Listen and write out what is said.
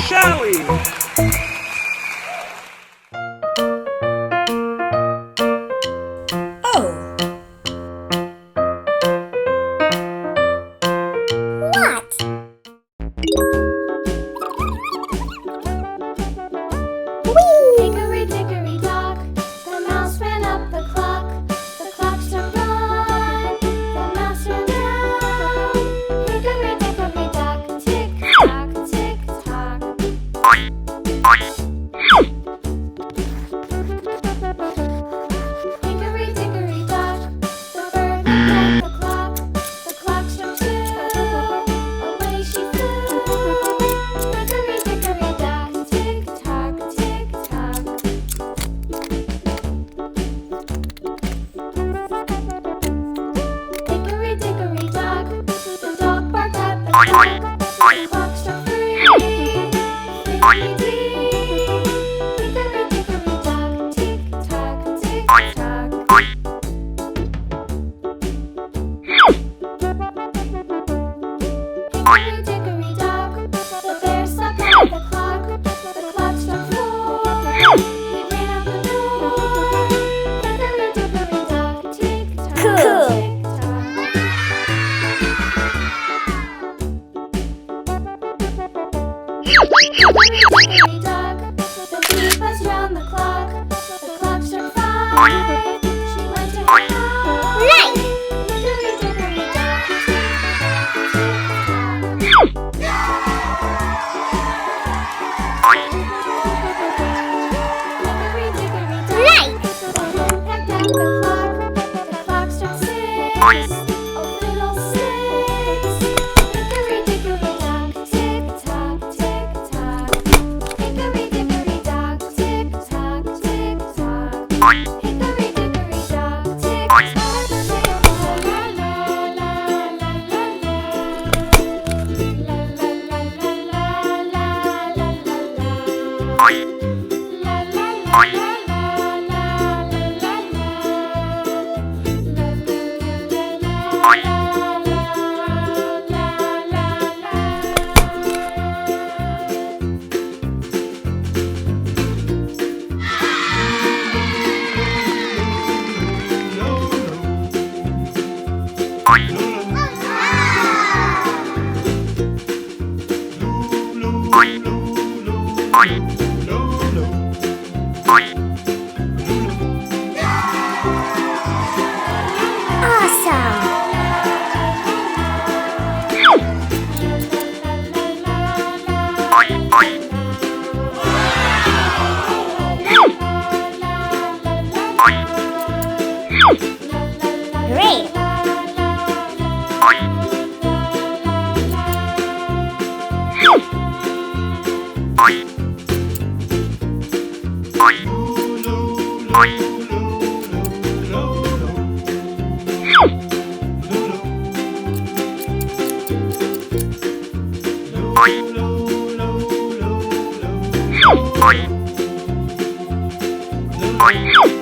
Shelly. Oh. What? Whee! Hickory dickory dock, the mouse ran up the clock. The clock struck one, the mouse ran down. Hickory dickory dock, tick tock, tick tock. Hickory dickory dock, the bird looked at the clock. The clock struck two, away she flew. Hickory dickory dock, tick tock, tick tock. Hickory dickory dock, the dog barked at the clock. The clock struck three, diggity-dee. Hickory dickory dock, tick tock, tick tock. Hickory dickory dock, the bear slept at the clock. The clock struck four, he ran out the door. Hickory dickory dock, tick tock, Cool. tick tock. Hickory dickory dock, the bee buzzed round the clock. The clock struck five, she went to her house. Nice. Hickory dickory dock, tick tock, tick tock. Hickory dickory dock, Nice. the moon pecked at the clock. The clock struck six, oh fiddlesticks. Hickory dickory dock, tick tock, tick tock. Hickory dickory dock, tick tock, tick tock. Hickory dickory dock, tick tock, tick tock. La la la la la la. La la la la la la la la la. La la la la la la la Awesome. Great. Oi.